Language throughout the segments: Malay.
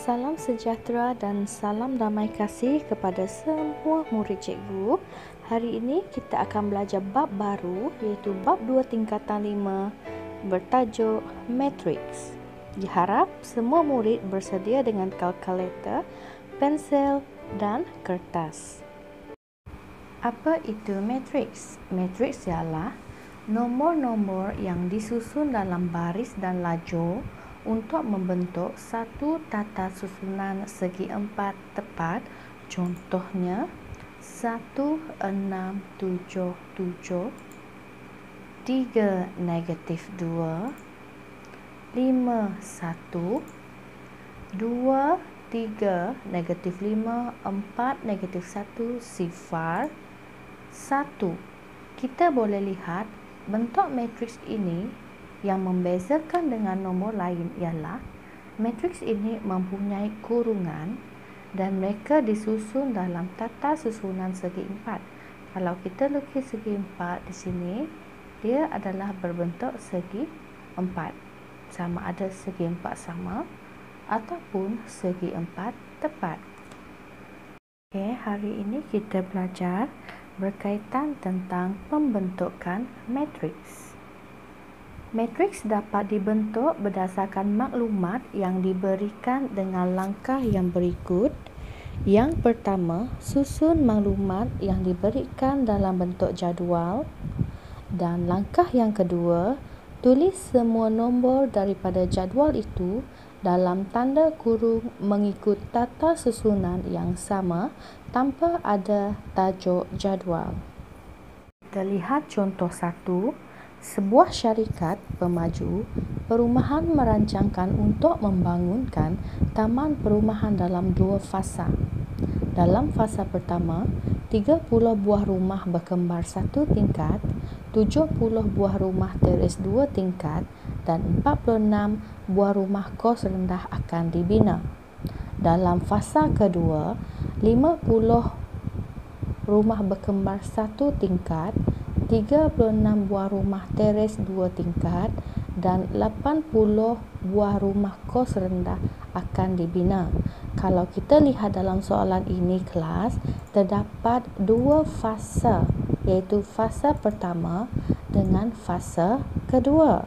Salam sejahtera dan salam damai kasih kepada semua murid cikgu. Hari ini kita akan belajar bab baru iaitu bab 2 tingkatan 5 bertajuk Matrix. Diharap semua murid bersedia dengan kalkulator, pensel dan kertas. Apa itu matrix? Matrix ialah nombor-nombor yang disusun dalam baris dan lajur untuk membentuk satu tata susunan segi empat tepat. Contohnya 1, 6, 7, 7, 3, negatif 2, 5, 1, 2, 3, negatif 5, 4, negatif 1, sifar, 1. Kita boleh lihat bentuk matriks ini yang membezakan dengan nombor lain ialah matriks ini mempunyai kurungan dan mereka disusun dalam tata susunan segi empat. Kalau kita lukis segi empat di sini, dia adalah berbentuk segi empat. Sama ada segi empat sama ataupun segi empat tepat. Okey, hari ini kita belajar berkaitan tentang pembentukan matriks. Matriks dapat dibentuk berdasarkan maklumat yang diberikan dengan langkah yang berikut. Yang pertama, susun maklumat yang diberikan dalam bentuk jadual. Dan langkah yang kedua, tulis semua nombor daripada jadual itu dalam tanda kurung mengikut tata susunan yang sama tanpa ada tajuk jadual. Kita lihat contoh 1. Sebuah syarikat pemaju perumahan merancangkan untuk membangunkan taman perumahan dalam 2 fasa. Dalam fasa pertama, 30 buah rumah berkembar 1 tingkat, 70 buah rumah teres 2 tingkat dan 46 buah rumah kos rendah akan dibina. Dalam fasa kedua, 50 rumah berkembar 1 tingkat, 36 buah rumah teres 2 tingkat dan 80 buah rumah kos rendah akan dibina. Kalau kita lihat dalam soalan ini kelas, terdapat 2 fasa, iaitu fasa pertama dengan fasa kedua.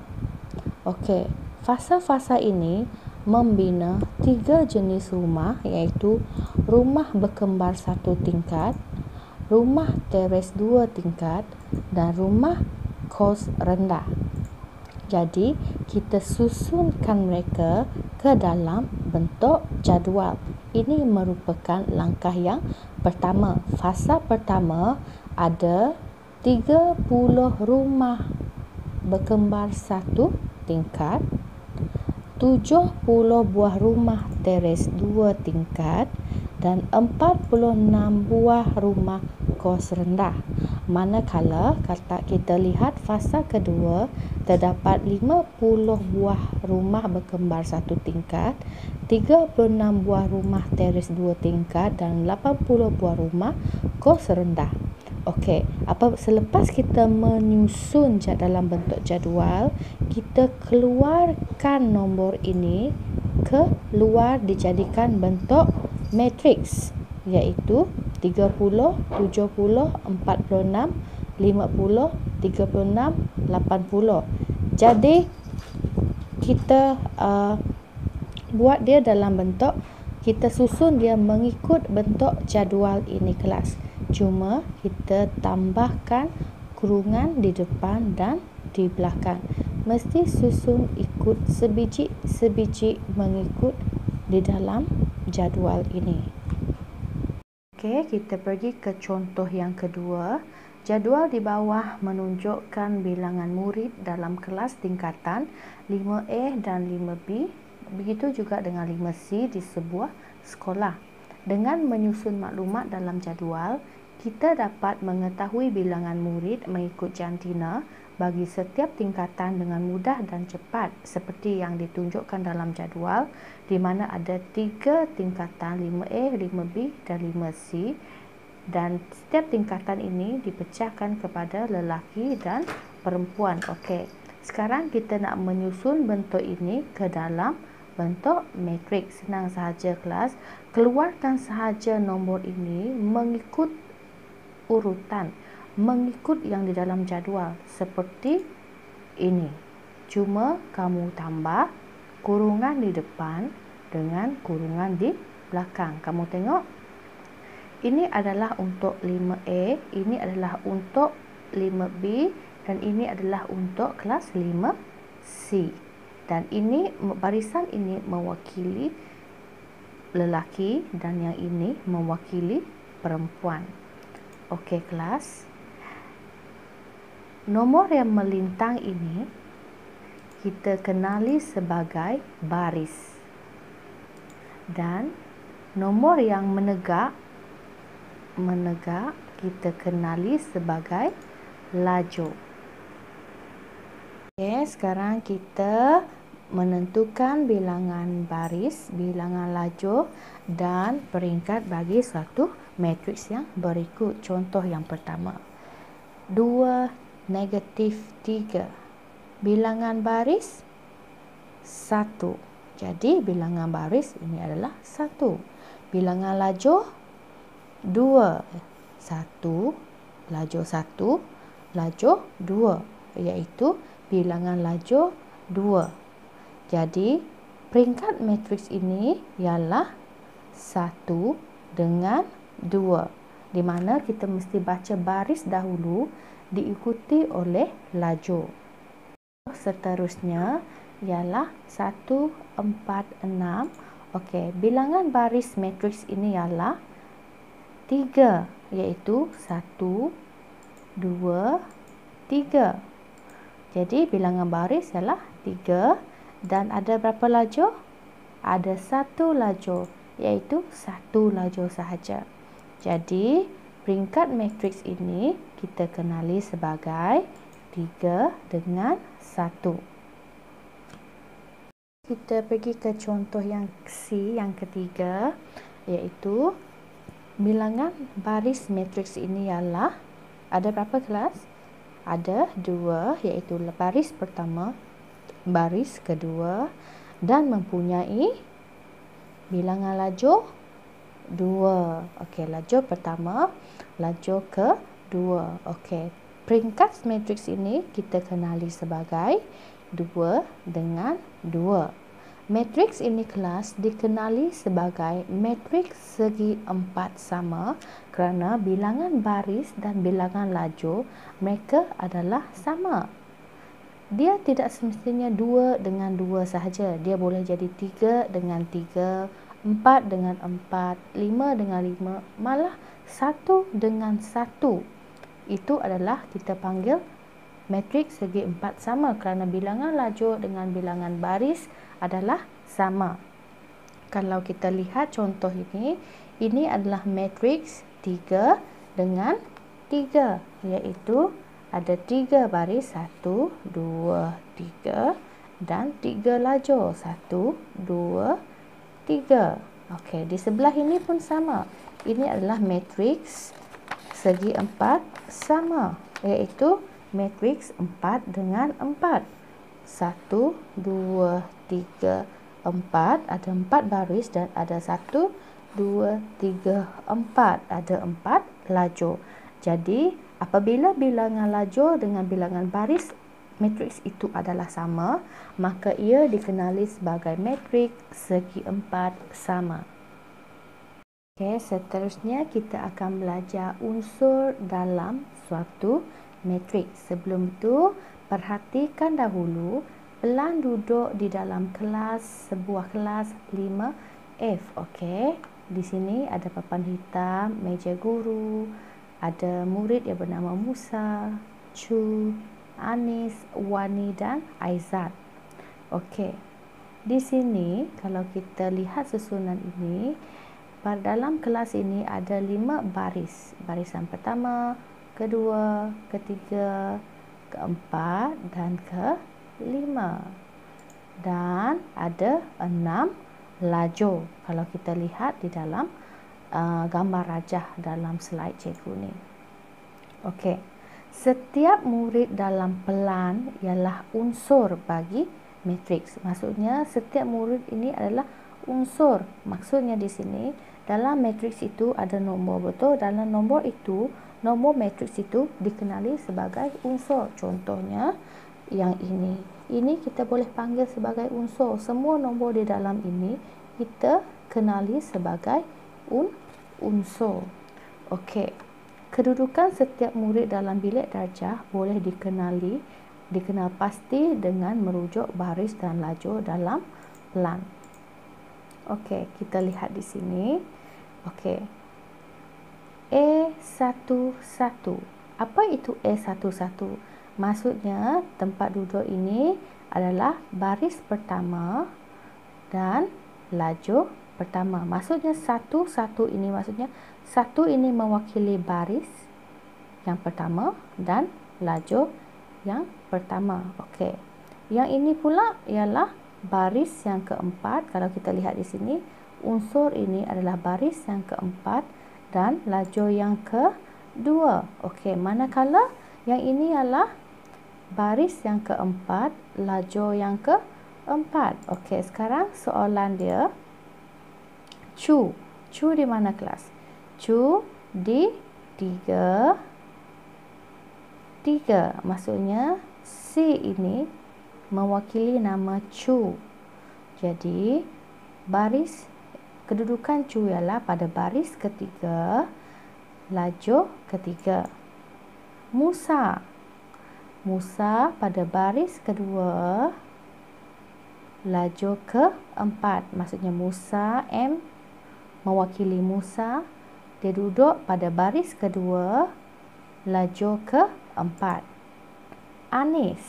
Okey, fasa-fasa ini membina 3 jenis rumah, iaitu rumah berkembar 1 tingkat, rumah teres 2 tingkat dan rumah kos rendah. Jadi, kita susunkan mereka ke dalam bentuk jadual. Ini merupakan langkah yang pertama. Fasa pertama ada 30 rumah berkembar 1 tingkat, 70 buah rumah teres 2 tingkat dan 46 buah rumah kos rendah. Manakala kita lihat fasa kedua, terdapat 50 buah rumah berkembar 1 tingkat, 36 buah rumah teres 2 tingkat dan 80 buah rumah kos rendah. Okey, selepas kita menyusun dalam bentuk jadual, kita keluarkan nombor ini keluar dijadikan bentuk matriks, iaitu 30, 70, 46, 50, 36, 80. Jadi kita buat dia dalam bentuk, kita susun dia mengikut bentuk jadual ini kelas. Cuma kita tambahkan kurungan di depan dan di belakang. Mesti susun ikut sebiji mengikut di dalam jadual ini. Okey, kita pergi ke contoh yang kedua. Jadual di bawah menunjukkan bilangan murid dalam kelas tingkatan 5A dan 5B. Begitu juga dengan 5C di sebuah sekolah. Dengan menyusun maklumat dalam jadual, kita dapat mengetahui bilangan murid mengikut jantina bagi setiap tingkatan dengan mudah dan cepat seperti yang ditunjukkan dalam jadual, di mana ada 3 tingkatan 5A, 5B dan 5C dan setiap tingkatan ini dipecahkan kepada lelaki dan perempuan. Okey, sekarang kita nak menyusun bentuk ini ke dalam bentuk matriks. Senang sahaja kelas. Keluarkan sahaja nombor ini mengikut urutan, mengikut yang di dalam jadual seperti ini. Cuma kamu tambah kurungan di depan dengan kurungan di belakang. Kamu tengok, ini adalah untuk 5A, ini adalah untuk 5B, dan ini adalah untuk kelas 5C. Dan ini barisan ini mewakili lelaki dan yang ini mewakili perempuan. Okey kelas. Nomor yang melintang ini kita kenali sebagai baris. Dan nomor yang menegak kita kenali sebagai lajur. Okey, sekarang kita menentukan bilangan baris, bilangan lajur dan peringkat bagi suatu matriks yang berikut. Contoh yang pertama, 2 negatif 3. Bilangan baris 1. Jadi bilangan baris ini adalah 1. Bilangan lajur 2. 1, lajur 1, lajur 2, iaitu bilangan lajur 2. Jadi peringkat matriks ini ialah 1 dengan 2, di mana kita mesti baca baris dahulu diikuti oleh lajur. Seterusnya ialah 1, 4, 6. Okey, bilangan baris matriks ini ialah 3, iaitu 1, 2, 3. Jadi bilangan baris ialah 3 dan ada berapa lajur? Ada 1 lajur, iaitu 1 lajur sahaja. Jadi peringkat matriks ini kita kenali sebagai 3 dengan 1. Kita pergi ke contoh yang C, yang ketiga, iaitu bilangan baris matriks ini ialah ada berapa kelas? Ada 2, iaitu baris pertama, baris kedua, dan mempunyai bilangan lajur 2. Okey, lajur pertama, lajur kedua. Okey, peringkat matriks ini kita kenali sebagai 2 dengan 2. Matriks ini kelas dikenali sebagai matriks segi 4 sama kerana bilangan baris dan bilangan lajur mereka adalah sama. Dia tidak semestinya 2 dengan 2 sahaja. Dia boleh jadi 3 dengan 3, 4 dengan 4, 5 dengan 5, malah 1 dengan 1. Itu adalah kita panggil matriks segi 4 sama kerana bilangan lajur dengan bilangan baris adalah sama. Kalau kita lihat contoh ini adalah matriks 3 dengan 3, iaitu ada 3 baris, 1, 2, 3 dan 3 lajur, 1, 2, 3. Okey, di sebelah ini pun sama. Ini adalah matriks segi 4 sama, iaitu matriks 4 dengan 4. 1, 2, 3, 4. Ada 4 baris dan ada 1, 2, 3, 4. Ada 4 lajur. Jadi, apabila bilangan lajur dengan bilangan baris matriks itu adalah sama, maka ia dikenali sebagai matriks segi 4 sama. Okey, seterusnya kita akan belajar unsur dalam suatu matriks. Sebelum itu, perhatikan dahulu pelan duduk di dalam kelas, sebuah kelas 5F. Okey, di sini ada papan hitam, meja guru, ada murid yang bernama Musa, Chu, Anis, Wani dan Aizat. Okey, di sini kalau kita lihat susunan ini, pada dalam kelas ini ada 5 baris. Barisan pertama, kedua, ketiga, keempat dan kelima. Dan ada 6 lajur. Kalau kita lihat di dalam gambar rajah dalam slide cikgu ni. Okey. Setiap murid dalam pelan ialah unsur bagi matriks. Maksudnya setiap murid ini adalah unsur. Maksudnya di sini dalam matriks itu ada nombor, betul? Dalam nombor itu, nombor matriks itu dikenali sebagai unsur. Contohnya yang ini. Ini kita boleh panggil sebagai unsur. Semua nombor di dalam ini kita kenali sebagai unsur. Okey. Kedudukan setiap murid dalam bilik darjah boleh dikenal pasti dengan merujuk baris dan lajur dalam pelan. Okey, kita lihat di sini. Okey. A11. Apa itu A11? Maksudnya tempat duduk ini adalah baris pertama dan lajur pertama. Maksudnya satu ini maksudnya satu ini mewakili baris yang pertama dan lajur yang pertama. Okey. Yang ini pula ialah baris yang keempat. Kalau kita lihat di sini, unsur ini adalah baris yang keempat dan lajur yang kedua. Okey, manakala yang ini ialah baris yang keempat, lajur yang keempat. Okey, sekarang soalan dia. Cu di mana kelas? Cu di 3. Maksudnya C ini mewakili nama Cu. Jadi baris kedudukan Cu ialah pada baris ketiga, lajur ketiga. Musa pada baris kedua, lajur keempat. Maksudnya Musa, M mewakili Musa. Dia duduk pada baris kedua, lajur keempat. Anis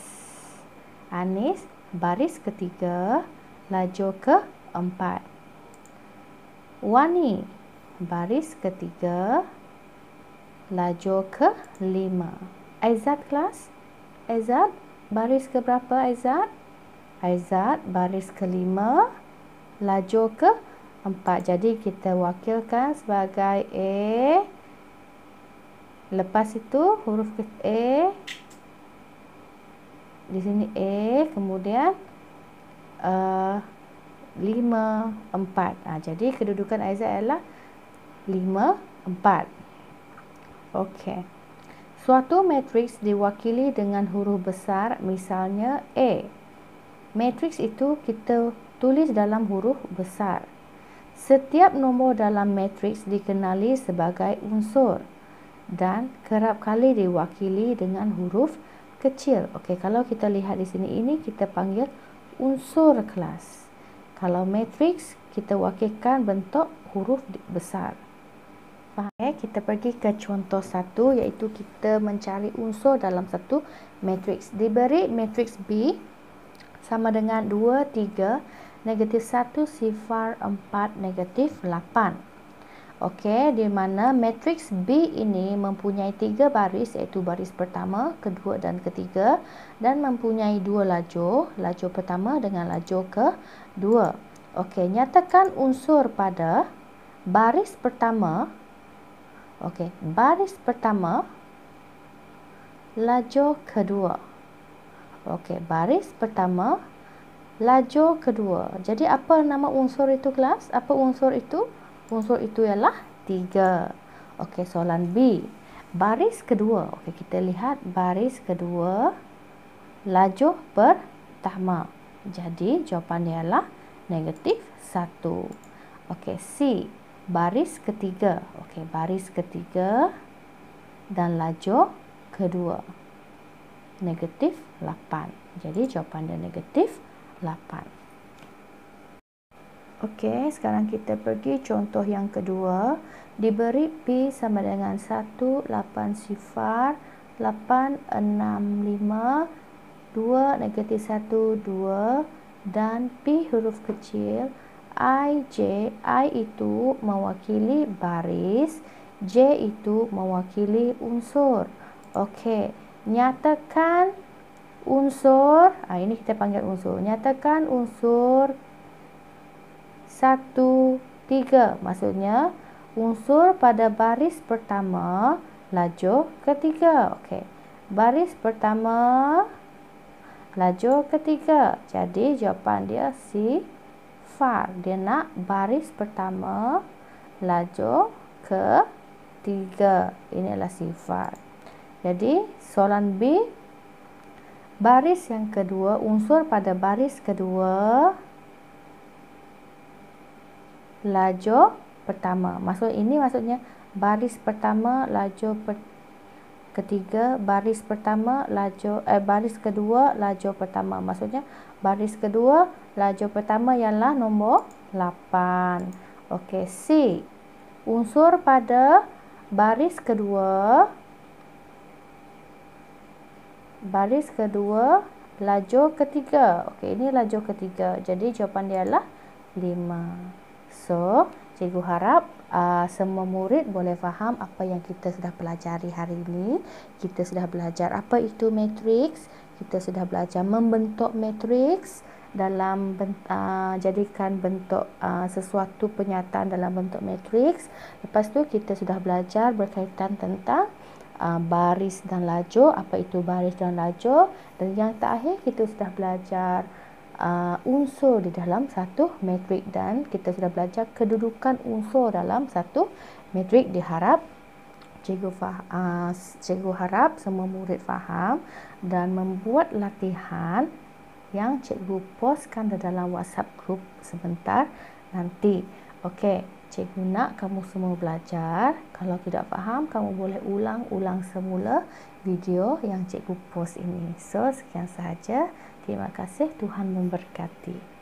baris ketiga, lajur keempat. Wani baris ketiga, lajur kelima. Aizat kelas? Aizat baris ke berapa Aizat? Aizat baris kelima, lajur keempat. Jadi kita wakilkan sebagai A. Lepas itu huruf A. Di sini A, kemudian 5, 4. Jadi kedudukan Aizat adalah 5, 4. Okey. Suatu matriks diwakili dengan huruf besar, misalnya A. Matriks itu kita tulis dalam huruf besar. Setiap nombor dalam matriks dikenali sebagai unsur dan kerap kali diwakili dengan huruf kecil. Okey, kalau kita lihat di sini, ini kita panggil unsur kelas. Kalau matriks kita wakilkan bentuk huruf besar. Faham? Kita pergi ke contoh 1, iaitu kita mencari unsur dalam satu matriks. Diberi matriks B sama dengan 2, 3, negatif 1, 0, 4, negatif 8. Okey, di mana matriks B ini mempunyai 3 baris, iaitu baris pertama, kedua dan ketiga, dan mempunyai 2 lajur, lajur pertama dengan lajur kedua. Okey, nyatakan unsur pada baris pertama. Okey, baris pertama, lajur kedua. Okey, baris pertama, lajur kedua. Jadi apa nama unsur itu kelas? Apa unsur itu? Unsur itu ialah 3. Okey, soalan B. Baris kedua. Okey, kita lihat baris kedua, lajur pertama. Jadi jawapan dia ialah negatif 1. Okey, C. Baris ketiga. Okey, baris ketiga dan lajur kedua. Negatif 8. Jadi jawapan dia negatif 8. Okey, sekarang kita pergi contoh yang kedua. Diberi P sama dengan 1, 8, 0, 8, 6, 5, 2, negatif 1, 2, dan P huruf kecil, I, J. I itu mewakili baris, J itu mewakili unsur. Okey, nyatakan unsur, ini kita panggil unsur. Nyatakan unsur 1, 3. Maksudnya unsur pada baris pertama, lajur ketiga. Okey. Baris pertama, lajur ketiga. Jadi jawapan dia sifar. Dia nak baris pertama, lajur ketiga. Ini adalah sifar. Jadi soalan B, baris yang kedua, unsur pada baris kedua, lajur pertama. Maksudnya baris pertama, lajur ketiga, baris pertama, baris kedua, lajur pertama. Maksudnya baris kedua, lajur pertama ialah nombor 8. Okey, C. Unsur pada baris kedua, lajur ketiga. Okey, ini lajur ketiga. Jadi jawapan dia adalah 5. So, cikgu harap semua murid boleh faham apa yang kita sudah pelajari hari ini. Kita sudah belajar apa itu matriks. Kita sudah belajar membentuk matriks dalam jadikan bentuk sesuatu penyataan dalam bentuk matriks. Lepas tu kita sudah belajar berkaitan tentang baris dan lajur, apa itu baris dan lajur, dan yang terakhir kita sudah belajar unsur di dalam satu matrik, dan kita sudah belajar kedudukan unsur dalam satu matrik. Diharap cikgu harap semua murid faham dan membuat latihan yang cikgu postkan di dalam WhatsApp group sebentar nanti. Okey, cikgu nak kamu semua belajar. Kalau tidak faham, kamu boleh ulang semula video yang cikgu post ini. So, sekian sahaja. Terima kasih. Tuhan memberkati.